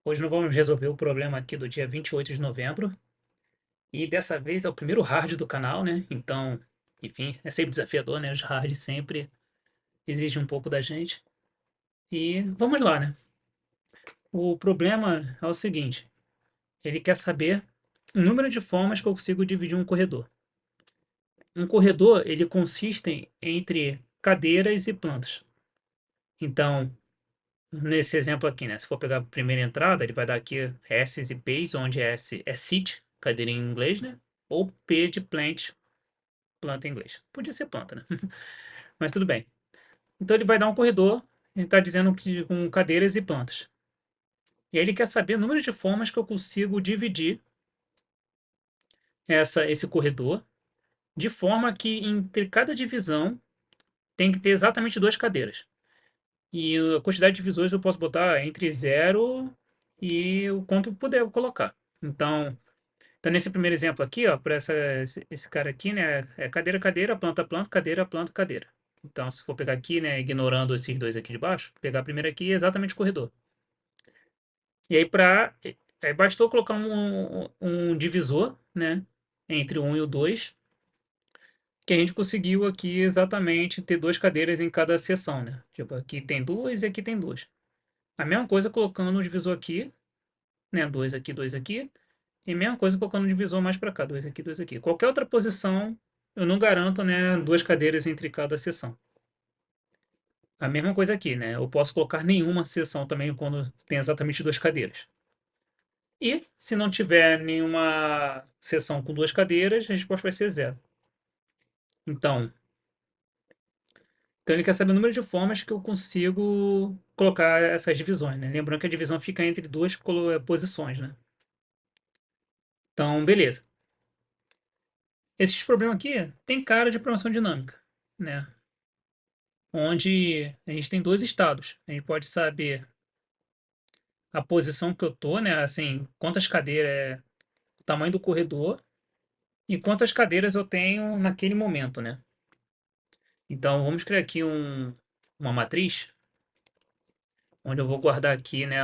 Hoje nós vamos resolver o problema aqui do dia 28 de novembro. E dessa vez é o primeiro hard do canal, né? Então, enfim, é sempre desafiador, né? Os hards sempre exigem um pouco da gente. E vamos lá, né? O problema é o seguinte: ele quer saber o número de formas que eu consigo dividir um corredor. Um corredor, ele consiste entre cadeiras e plantas. Então, nesse exemplo aqui, né? Se for pegar a primeira entrada, ele vai dar aqui S's e P's, onde S é seat, cadeira em inglês, né? Ou P de plant, planta em inglês. Podia ser planta, né? Mas tudo bem. Então ele vai dar um corredor, ele está dizendo que com cadeiras e plantas. E aí ele quer saber o número de formas que eu consigo dividir esse corredor, de forma que entre cada divisão tem que ter exatamente duas cadeiras. E a quantidade de divisões eu posso botar entre zero e o quanto eu puder colocar. Então, nesse primeiro exemplo aqui, ó, para esse cara aqui, né, é cadeira, cadeira, planta, planta, cadeira, planta, cadeira. Então, se for pegar aqui, né, ignorando esses dois aqui de baixo, pegar a primeira aqui é exatamente o corredor. E aí bastou colocar um divisor, né, entre o 1 e o 2, que a gente conseguiu aqui exatamente ter duas cadeiras em cada seção, né? Tipo, aqui tem duas e aqui tem duas. A mesma coisa colocando um divisor aqui, né, dois aqui, e mesma coisa colocando um divisor mais para cá, dois aqui, dois aqui. Qualquer outra posição, eu não garanto, né, duas cadeiras entre cada seção. A mesma coisa aqui, né? Eu posso colocar nenhuma seção também quando tem exatamente duas cadeiras. E se não tiver nenhuma seção com duas cadeiras, a resposta vai ser zero. Então, então ele quer saber o número de formas que eu consigo colocar essas divisões, né? Lembrando que a divisão fica entre duas posições, né? Então, beleza. Esses problemas aqui tem cara de programação dinâmica, né? Onde a gente tem dois estados. A gente pode saber a posição que eu tô, né? Assim, quantas cadeiras é o tamanho do corredor e quantas cadeiras eu tenho naquele momento, né? Então, vamos criar aqui uma matriz, onde eu vou guardar aqui, né,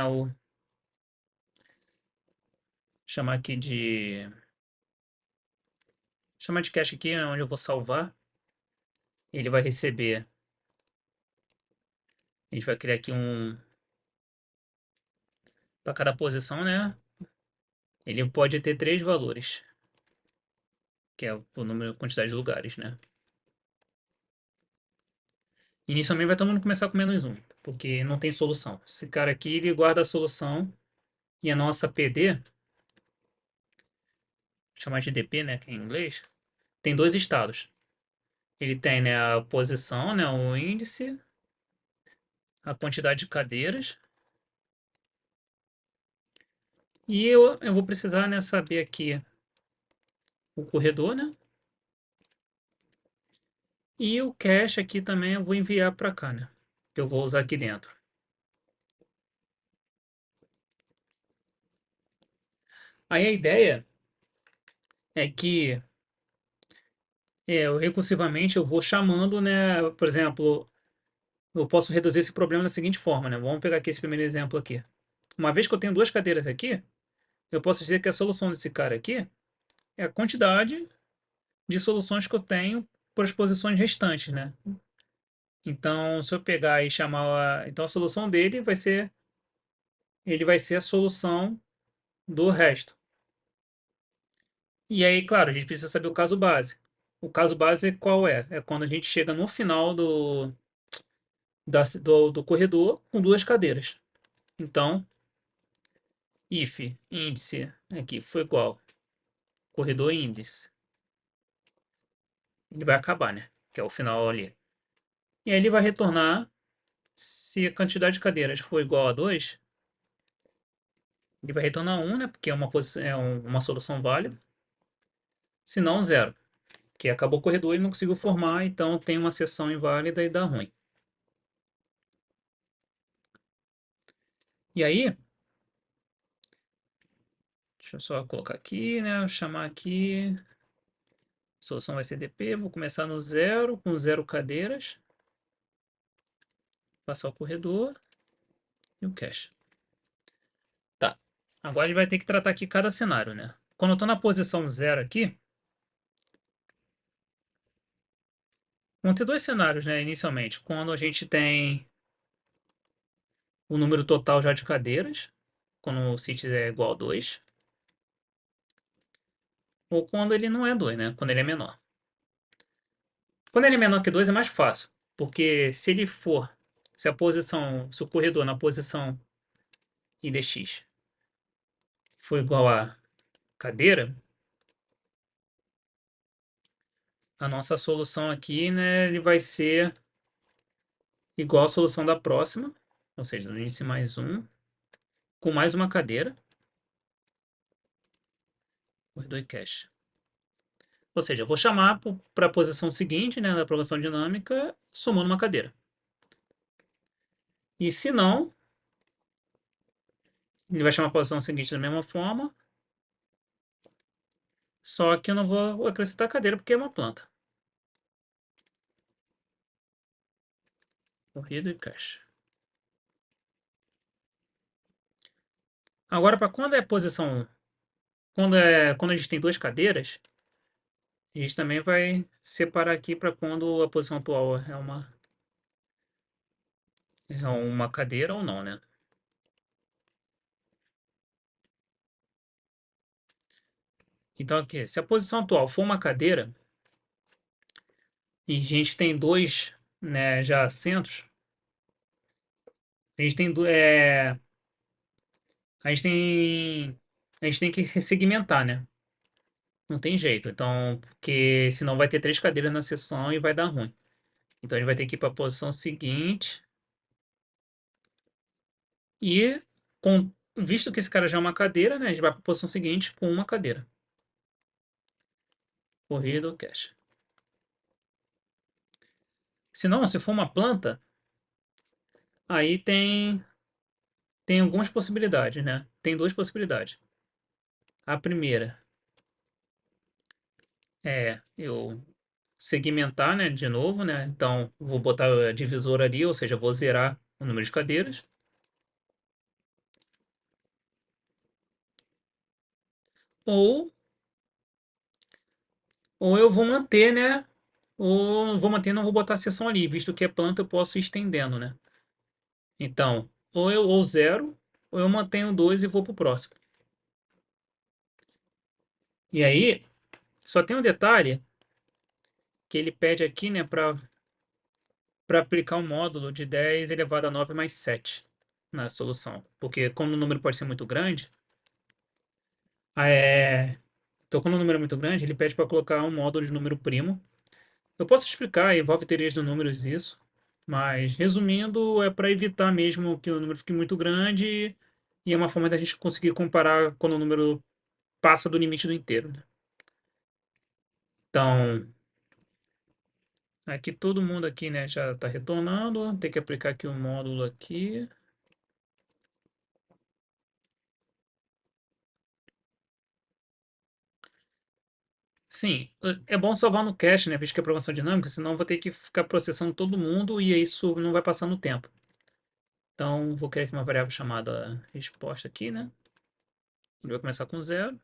chamar aqui de, chamar de cache aqui, né, onde eu vou salvar. Ele vai receber, a gente vai criar aqui para cada posição, né? Ele pode ter três valores, que é o número, a quantidade de lugares, né? Inicialmente vai todo mundo começar com menos um, porque não tem solução. Esse cara aqui, ele guarda a solução e a nossa PD, chamar de DP, né, que é em inglês, tem dois estados. Ele tem, né, a posição, né, o índice, a quantidade de cadeiras. E eu vou precisar, né, saber aqui o corredor, né? E o cache aqui também eu vou enviar para cá, né? Que eu vou usar aqui dentro. Aí a ideia é que recursivamente eu vou chamando, né? Por exemplo, eu posso reduzir esse problema da seguinte forma, né? Vamos pegar aqui esse primeiro exemplo aqui. Uma vez que eu tenho duas cadeiras aqui, eu posso dizer que a solução desse cara aqui é a quantidade de soluções que eu tenho para as posições restantes, né? Então, se eu pegar e chamar então a solução dele ele vai ser a solução do resto. E aí, claro, a gente precisa saber o caso base. O caso base qual é? É quando a gente chega no final do corredor com duas cadeiras. Então, if índice aqui foi igual, corredor índice, ele vai acabar, né? Que é o final ali. E aí ele vai retornar se a quantidade de cadeiras for igual a 2, ele vai retornar 1, né? Porque é uma solução válida. Se não, 0. Que acabou o corredor e não conseguiu formar, então tem uma seção inválida e dá ruim. E aí, deixa eu só colocar aqui, né? Chamar aqui. A solução vai ser DP. Vou começar no zero, com zero cadeiras. Passar o corredor e o cache. Tá. Agora a gente vai ter que tratar aqui cada cenário, né? Quando eu tô na posição zero aqui, vão ter dois cenários, né? Inicialmente, quando a gente tem o número total já de cadeiras, quando o sit é igual a 2, ou quando ele não é 2, né? Quando ele é menor. Quando ele é menor que 2 é mais fácil, porque se ele for, se o corredor na posição IDX for igual a cadeira, a nossa solução aqui, né, ele vai ser igual à solução da próxima, ou seja, no índice mais um, com mais uma cadeira, corredor e cache. Ou seja, eu vou chamar para a posição seguinte, né, da programação dinâmica, somando uma cadeira. E se não, ele vai chamar a posição seguinte da mesma forma, só que eu não vou acrescentar cadeira porque é uma planta. Corrida e cache. Agora, para quando é posição, quando a gente tem duas cadeiras, a gente também vai separar aqui para quando a posição atual é uma cadeira ou não, né? Então aqui, se a posição atual for uma cadeira e a gente tem dois, né, já assentos, a gente tem a gente tem que segmentar, né? Não tem jeito. Então, porque senão vai ter três cadeiras na sessão e vai dar ruim. Então a gente vai ter que ir para a posição seguinte e visto que esse cara já é uma cadeira, né? A gente vai para a posição seguinte com uma cadeira. Corrida ou cache. Se não, se for uma planta, aí tem algumas possibilidades, né? Tem duas possibilidades. A primeira é eu segmentar, né, de novo, né? Então, vou botar a divisora ali, ou seja, vou zerar o número de cadeiras. Ou, ou eu vou manter, né? Ou vou manter, não vou botar a seção ali, visto que é planta, eu posso ir estendendo, né? Então, ou zero, ou eu mantenho dois e vou pro próximo. E aí, só tem um detalhe que ele pede aqui, né, para aplicar um módulo de 10 elevado a 9 mais 7 na solução. Porque como o número pode ser muito grande, é... então quando o número é muito grande, ele pede para colocar um módulo de número primo. Eu posso explicar, envolve teorias de números isso, mas resumindo, é para evitar mesmo que o número fique muito grande e é uma forma da gente conseguir comparar quando o número passa do limite do inteiro, né? Então, aqui todo mundo aqui, né, já está retornando, tem que aplicar aqui um módulo aqui. Sim, é bom salvar no cache, né, visto que é programação dinâmica, senão eu vou ter que ficar processando todo mundo e isso não vai passar no tempo. Então, vou criar aqui uma variável chamada resposta aqui, né? Ele vai começar com zero.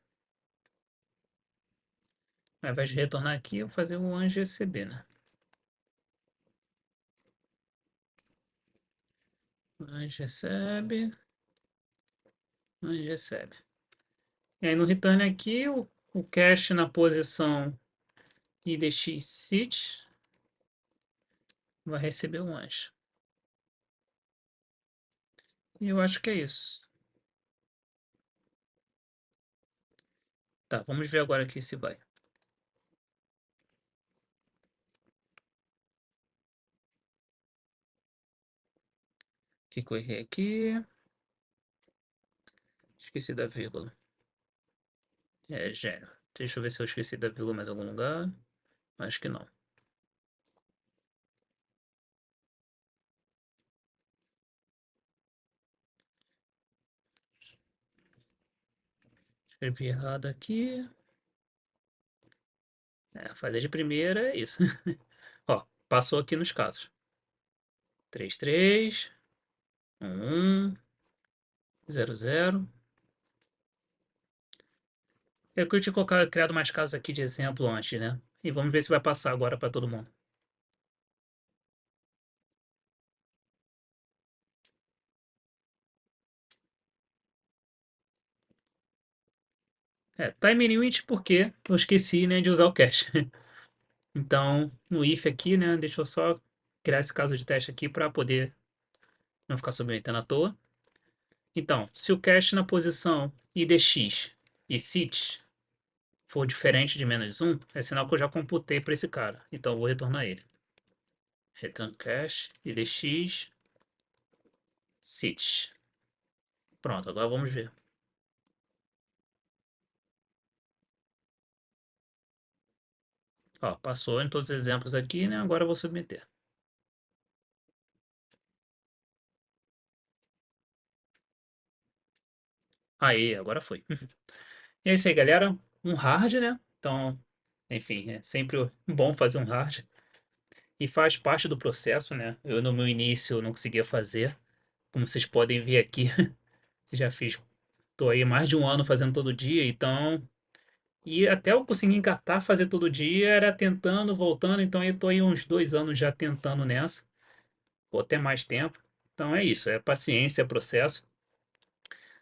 Ao invés de retornar aqui, eu vou fazer o angcb, né? Ange recebe, ange recebe. E aí no return aqui, o cache na posição idxsit vai receber um anjo. E eu acho que é isso. Tá, vamos ver agora aqui se vai. O que eu errei aqui? Esqueci da vírgula. É, gênio. Deixa eu ver se eu esqueci da vírgula em mais algum lugar. Acho que não. Escrevi errado aqui. Fazer de primeira é isso. Ó, passou aqui nos casos. 3 3 1 1 0 0 É que eu tinha criado mais casos aqui de exemplo antes, né? E vamos ver se vai passar agora para todo mundo. Time limit porque eu esqueci, né, de usar o cache. Então, no if aqui, né, deixa eu só criar esse caso de teste aqui para poder não ficar submetendo à toa. Então, se o cache na posição idx e sit for diferente de -1, é sinal que eu já computei para esse cara. Então, eu vou retornar ele. Return cache idx sit. Pronto, agora vamos ver. Ó, passou em todos os exemplos aqui, né? Agora eu vou submeter. Aí, agora foi. E é isso aí, galera. Um hard, né? Então, enfim, é sempre bom fazer um hard. E faz parte do processo, né? Eu, no meu início, não conseguia fazer. Como vocês podem ver aqui, já fiz. Tô aí mais de um ano fazendo todo dia, então. E até eu conseguir engatar fazer todo dia, era tentando, voltando. Então, eu tô aí uns 2 anos já tentando nessa, ou até mais tempo. Então, é isso, é paciência, é processo.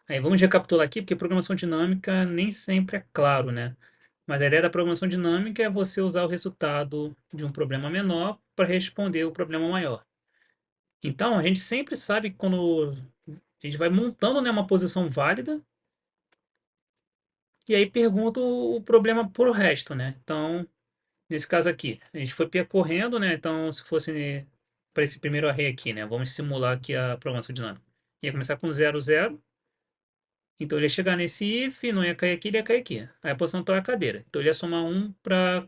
Aí vamos recapitular aqui, porque programação dinâmica nem sempre é claro, né? Mas a ideia da programação dinâmica é você usar o resultado de um problema menor para responder o problema maior. Então, a gente sempre sabe que quando a gente vai montando, né, uma posição válida, e aí pergunta o problema para o resto, né? Então, nesse caso aqui, a gente foi percorrendo, né? Então, se fosse para esse primeiro array aqui, né? Vamos simular aqui a programação dinâmica. Ia começar com 0, 0. Então ele ia chegar nesse if, não ia cair aqui, ele ia cair aqui. Aí a posição tal é a cadeira. Então ele ia somar um para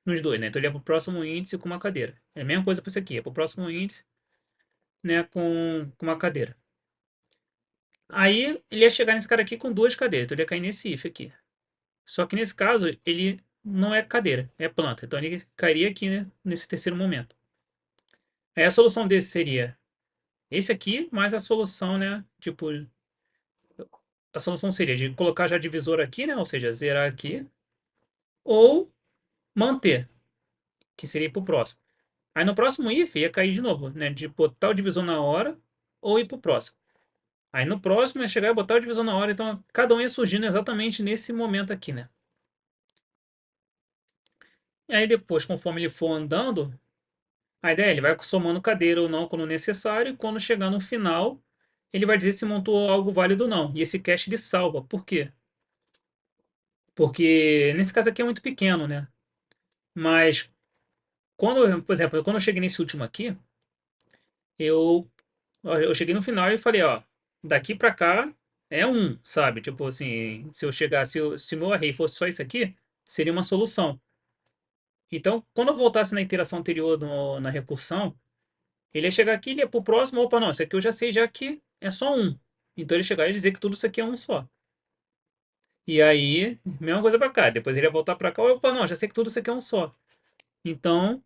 nos dois, né? Então ele ia para o próximo índice com uma cadeira. É a mesma coisa para isso aqui, é para o próximo índice, né, com uma cadeira. Aí ele ia chegar nesse cara aqui com duas cadeiras, então ele ia cair nesse if aqui. Só que nesse caso ele não é cadeira, é planta. Então ele cairia aqui, né, nesse terceiro momento. Aí a solução desse seria esse aqui, mais a solução, né, tipo, a solução seria de colocar já divisor aqui, né, ou seja, zerar aqui, ou manter, que seria para o próximo. Aí no próximo if ia cair de novo, né? De botar o divisor na hora ou ir para o próximo. Aí no próximo ia chegar e botar o divisor na hora. Então cada um ia surgindo exatamente nesse momento aqui, né? E aí depois, conforme ele for andando, a ideia é ele vai somando cadeira ou não quando necessário. E quando chegar no final, ele vai dizer se montou algo válido ou não. E esse cache ele salva. Por quê? Porque nesse caso aqui é muito pequeno, né? Mas quando, por exemplo, quando eu cheguei nesse último aqui, eu eu cheguei no final e falei, ó, daqui pra cá é um, sabe? Tipo assim, se eu chegasse, se o meu array fosse só isso aqui, seria uma solução. Então, quando eu voltasse na iteração anterior na recursão, ele ia chegar aqui, ele ia pro próximo, opa, não, isso aqui eu já sei já que é só um. Então ele chegar e dizer que tudo isso aqui é um só. E aí, mesma coisa pra cá. Depois ele ia voltar pra cá, opa, não, já sei que tudo isso aqui é um só. Então,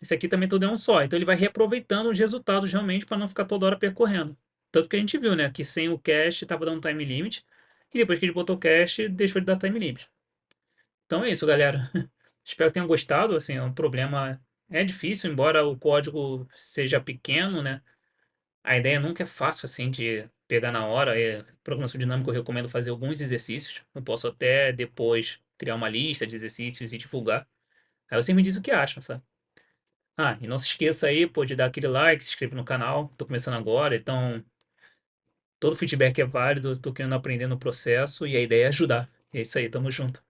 esse aqui também tudo é um só. Então ele vai reaproveitando os resultados realmente para não ficar toda hora percorrendo. Tanto que a gente viu, né? Que sem o cache estava dando time limit. E depois que a gente botou o cache, deixou de dar time limit. Então é isso, galera. Espero que tenham gostado. Assim, é um problema. É difícil, embora o código seja pequeno, né? A ideia nunca é fácil assim de pegar na hora. Programação dinâmica eu recomendo fazer alguns exercícios. Eu posso até depois criar uma lista de exercícios e divulgar. Aí você me diz o que acham, sabe? Ah, e não se esqueça aí, pô, de dar aquele like, se inscrever no canal. Tô começando agora, então todo feedback é válido. Estou querendo aprender no processo e a ideia é ajudar. É isso aí, tamo junto.